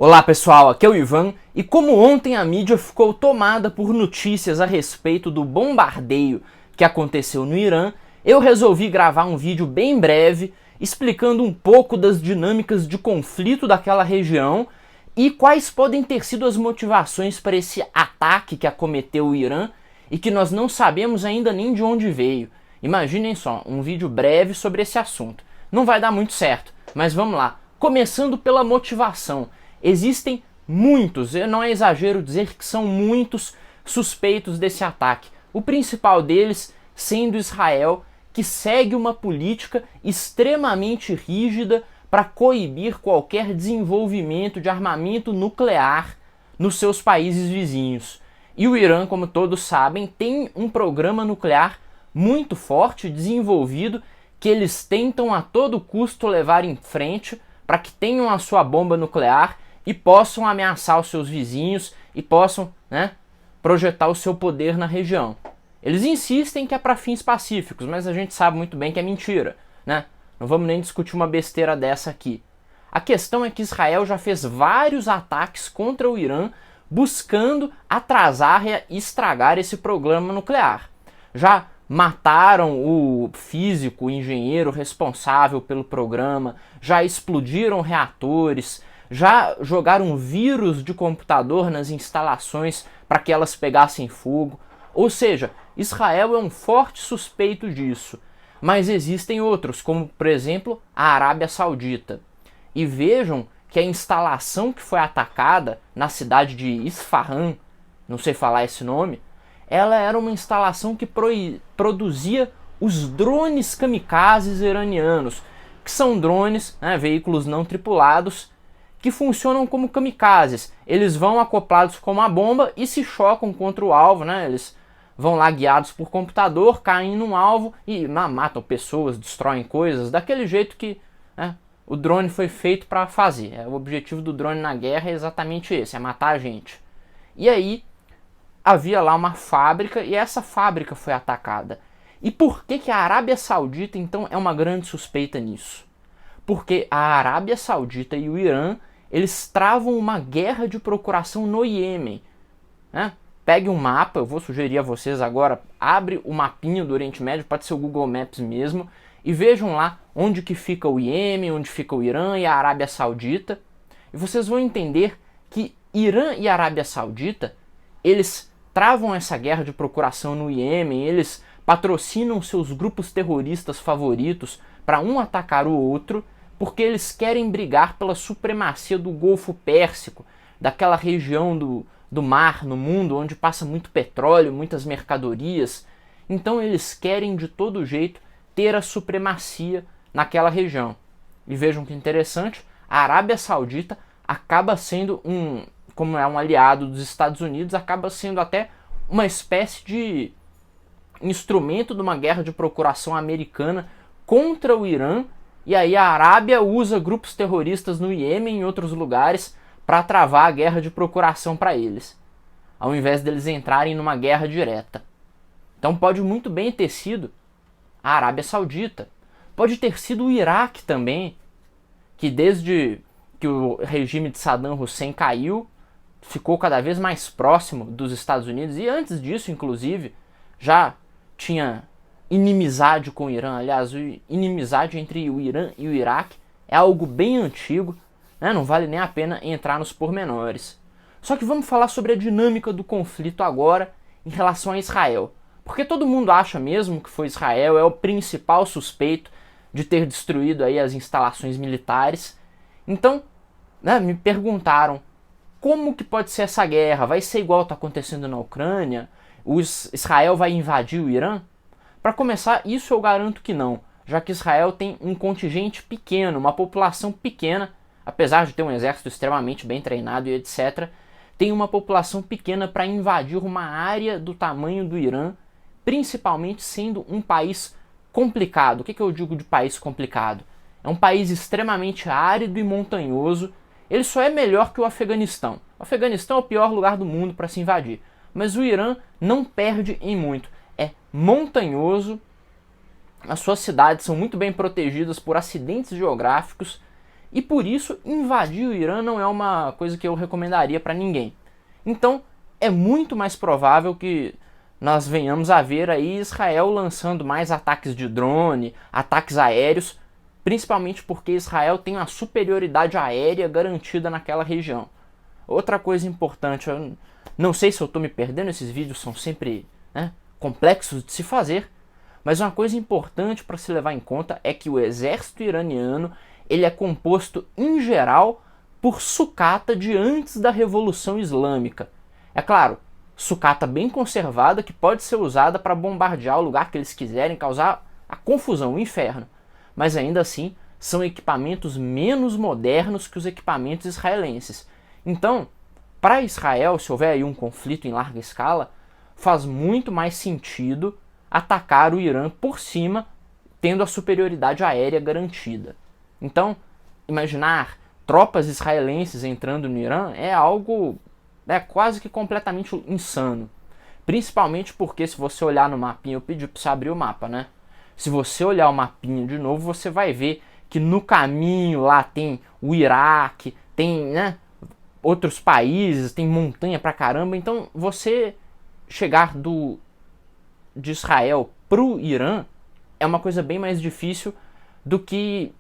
Olá pessoal, aqui é o Ivan e como ontem a mídia ficou tomada por notícias a respeito do bombardeio que aconteceu no Irã, eu resolvi gravar um vídeo bem breve explicando um pouco das dinâmicas de conflito daquela região e quais podem ter sido as motivações para esse ataque que acometeu o Irã e que nós não sabemos ainda nem de onde veio. Imaginem só, um vídeo breve sobre esse assunto. Não vai dar muito certo, mas vamos lá. Começando pela motivação. Existem muitos, não é exagero dizer que são muitos suspeitos desse ataque. O principal deles sendo Israel, que segue uma política extremamente rígida para coibir qualquer desenvolvimento de armamento nuclear nos seus países vizinhos. E o Irã, como todos sabem, tem um programa nuclear muito forte, desenvolvido, que eles tentam a todo custo levar em frente para que tenham a sua bomba nuclear e possam ameaçar os seus vizinhos e possam, projetar o seu poder na região. Eles insistem que é para fins pacíficos, mas a gente sabe muito bem que é mentira, Não vamos nem discutir uma besteira dessa aqui. A questão é que Israel já fez vários ataques contra o Irã buscando atrasar e estragar esse programa nuclear. Já mataram o físico, o engenheiro responsável pelo programa, já explodiram reatores, já jogaram vírus de computador nas instalações para que elas pegassem fogo. Ou seja, Israel é um forte suspeito disso. Mas existem outros, como por exemplo a Arábia Saudita. E vejam que a instalação que foi atacada na cidade de Isfahan, não sei falar esse nome, ela era uma instalação que produzia os drones kamikazes iranianos, que são drones, veículos não tripulados, que funcionam como kamikazes. Eles vão acoplados com uma bomba e se chocam contra o alvo, Eles vão lá guiados por computador, caem num alvo e matam pessoas, destroem coisas, daquele jeito que o drone foi feito para fazer. O objetivo do drone na guerra é exatamente esse, é matar a gente. E aí havia lá uma fábrica e essa fábrica foi atacada. E por que a Arábia Saudita então é uma grande suspeita nisso? Porque a Arábia Saudita e o Irã, eles travam uma guerra de procuração no Iêmen. Pegue um mapa, eu vou sugerir a vocês agora, abre o mapinha do Oriente Médio, pode ser o Google Maps mesmo, e vejam lá onde que fica o Iêmen, onde fica o Irã e a Arábia Saudita. E vocês vão entender que Irã e Arábia Saudita, eles travam essa guerra de procuração no Iêmen, eles patrocinam seus grupos terroristas favoritos para um atacar o outro, porque eles querem brigar pela supremacia do Golfo Pérsico, daquela região do mar no mundo onde passa muito petróleo, muitas mercadorias. Então eles querem de todo jeito ter a supremacia naquela região. E vejam que interessante, a Arábia Saudita acaba sendo como é um aliado dos Estados Unidos, acaba sendo até uma espécie de instrumento de uma guerra de procuração americana contra o Irã, e aí a Arábia usa grupos terroristas no Iêmen e em outros lugares para travar a guerra de procuração para eles, ao invés deles entrarem numa guerra direta. Então pode muito bem ter sido a Arábia Saudita, pode ter sido o Iraque também, que desde que o regime de Saddam Hussein caiu, ficou cada vez mais próximo dos Estados Unidos, e antes disso, inclusive, já tinha inimizade com o Irã. Aliás, inimizade entre o Irã e o Iraque é algo bem antigo, não vale nem a pena entrar nos pormenores. Só que vamos falar sobre a dinâmica do conflito agora em relação a Israel. Porque todo mundo acha mesmo que foi Israel, é o principal suspeito de ter destruído aí as instalações militares. Então, me perguntaram, como que pode ser essa guerra? Vai ser igual está acontecendo na Ucrânia? Israel vai invadir o Irã? Para começar, isso eu garanto que não, já que Israel tem um contingente pequeno, uma população pequena, apesar de ter um exército extremamente bem treinado e etc., tem uma população pequena para invadir uma área do tamanho do Irã, principalmente sendo um país complicado. O que eu digo de país complicado? É um país extremamente árido e montanhoso. Ele só é melhor que o Afeganistão. O Afeganistão é o pior lugar do mundo para se invadir, mas o Irã não perde em muito. É montanhoso, as suas cidades são muito bem protegidas por acidentes geográficos, e por isso invadir o Irã não é uma coisa que eu recomendaria para ninguém. Então é muito mais provável que nós venhamos a ver aí Israel lançando mais ataques de drone, ataques aéreos, principalmente porque Israel tem uma superioridade aérea garantida naquela região. Outra coisa importante, eu não sei se eu estou me perdendo, esses vídeos são sempre, né, complexos de se fazer, mas uma coisa importante para se levar em conta é que o exército iraniano ele é composto, em geral, por sucata de antes da Revolução Islâmica. É claro, sucata bem conservada que pode ser usada para bombardear o lugar que eles quiserem, causar a confusão, o inferno. Mas ainda assim, são equipamentos menos modernos que os equipamentos israelenses. Então, para Israel, se houver aí um conflito em larga escala, faz muito mais sentido atacar o Irã por cima, tendo a superioridade aérea garantida. Então, imaginar tropas israelenses entrando no Irã é algo quase que completamente insano. Principalmente porque se você olhar no mapinha, eu pedi para você abrir o mapa, né? Se você olhar o mapinha de novo, você vai ver que no caminho lá tem o Iraque, tem, né, outros países, tem montanha pra caramba. Então você chegar de Israel pro Irã é uma coisa bem mais difícil do que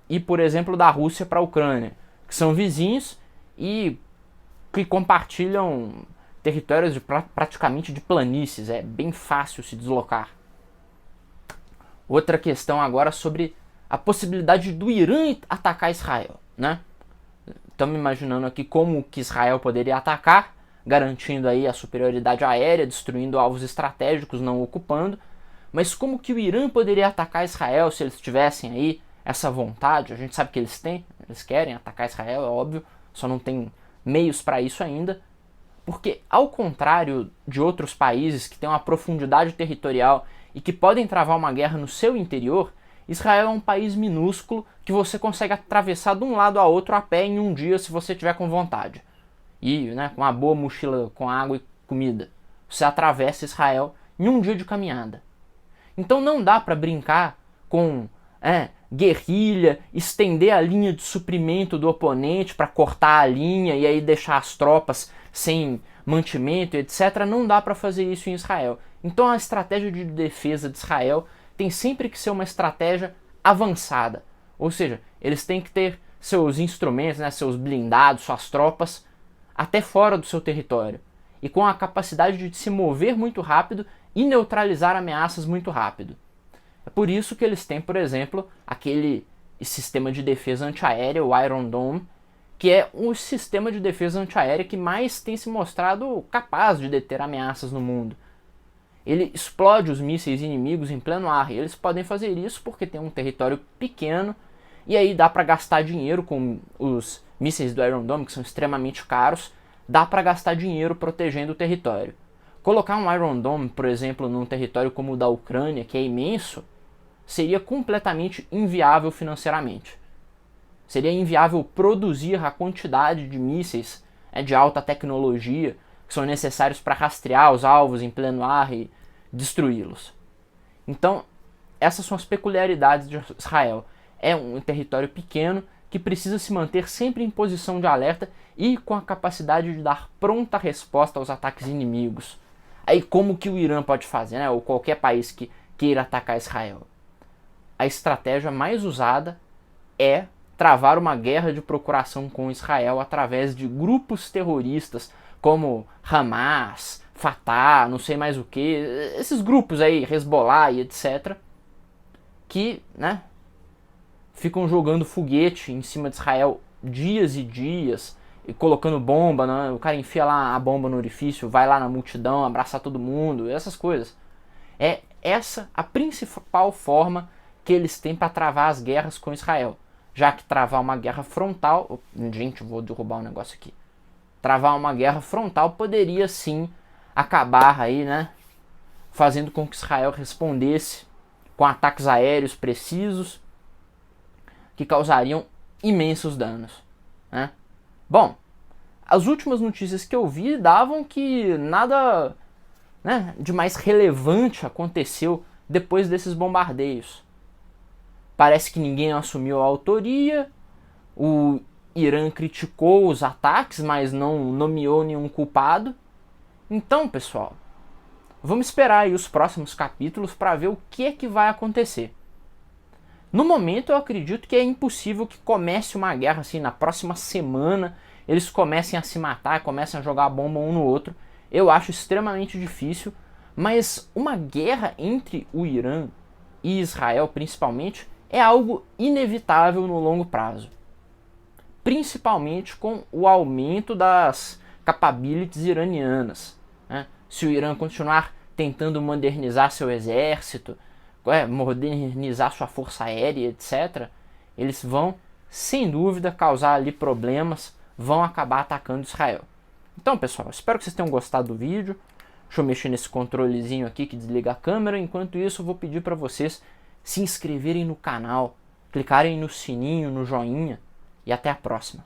ir, por exemplo, da Rússia para a Ucrânia, que são vizinhos e que compartilham territórios praticamente de planícies, é bem fácil se deslocar. Outra questão agora sobre a possibilidade do Irã atacar Israel, né? Estamos imaginando aqui como que Israel poderia atacar, garantindo aí a superioridade aérea, destruindo alvos estratégicos, não ocupando. Mas como que o Irã poderia atacar Israel se eles tivessem aí essa vontade? A gente sabe que eles têm, eles querem atacar Israel, é óbvio, só não tem meios para isso ainda. Porque ao contrário de outros países que têm uma profundidade territorial e que podem travar uma guerra no seu interior, Israel é um país minúsculo que você consegue atravessar de um lado a outro a pé em um dia se você tiver com vontade. E, né, com uma boa mochila com água e comida. Você atravessa Israel em um dia de caminhada. Então não dá para brincar com guerrilha, estender a linha de suprimento do oponente para cortar a linha e aí deixar as tropas sem mantimento, etc. Não dá para fazer isso em Israel. Então a estratégia de defesa de Israel tem sempre que ser uma estratégia avançada. Ou seja, eles têm que ter seus instrumentos, né, seus blindados, suas tropas, até fora do seu território. E com a capacidade de se mover muito rápido e neutralizar ameaças muito rápido. É por isso que eles têm, por exemplo, aquele sistema de defesa antiaérea, o Iron Dome, que é o sistema de defesa antiaérea que mais tem se mostrado capaz de deter ameaças no mundo. Ele explode os mísseis inimigos em pleno ar, e eles podem fazer isso porque tem um território pequeno, e aí dá para gastar dinheiro com os mísseis do Iron Dome, que são extremamente caros, dá para gastar dinheiro protegendo o território. Colocar um Iron Dome, por exemplo, num território como o da Ucrânia, que é imenso, seria completamente inviável financeiramente. Seria inviável produzir a quantidade de mísseis de alta tecnologia que são necessários para rastrear os alvos em pleno ar e destruí-los. Então, essas são as peculiaridades de Israel. É um território pequeno que precisa se manter sempre em posição de alerta e com a capacidade de dar pronta resposta aos ataques inimigos. Aí como que o Irã pode fazer, né? Ou qualquer país que queira atacar Israel? A estratégia mais usada é travar uma guerra de procuração com Israel através de grupos terroristas como Hamas, Fatah, não sei mais o que, esses grupos aí, Hezbollah e etc., que, né, ficam jogando foguete em cima de Israel dias e dias, e colocando bomba, né? O cara enfia lá a bomba no orifício, vai lá na multidão, abraçar todo mundo, essas coisas. É essa a principal forma que eles têm para travar as guerras com Israel. Já que travar uma guerra frontal... Gente, vou derrubar um negócio aqui. Travar uma guerra frontal poderia sim acabar aí, né, fazendo com que Israel respondesse com ataques aéreos precisos que causariam imensos danos, né? Bom, as últimas notícias que eu vi davam que nada, né, de mais relevante aconteceu depois desses bombardeios. Parece que ninguém assumiu a autoria, O Irã criticou os ataques, mas não nomeou nenhum culpado. Então, pessoal, vamos esperar aí os próximos capítulos para ver o que é que vai acontecer. No momento, eu acredito que é impossível que comece uma guerra assim na próxima semana, eles comecem a se matar, comecem a jogar bomba um no outro. Eu acho extremamente difícil, mas uma guerra entre o Irã e Israel, principalmente, é algo inevitável no longo prazo. Principalmente com o aumento das capabilities iranianas, né? Se o Irã continuar tentando modernizar seu exército, modernizar sua força aérea, etc., eles vão, sem dúvida, causar ali problemas, vão acabar atacando Israel. Então, pessoal, espero que vocês tenham gostado do vídeo. Deixa eu mexer nesse controlezinho aqui que desliga a câmera. Enquanto isso, eu vou pedir para vocês se inscreverem no canal, clicarem no sininho, no joinha, e até a próxima.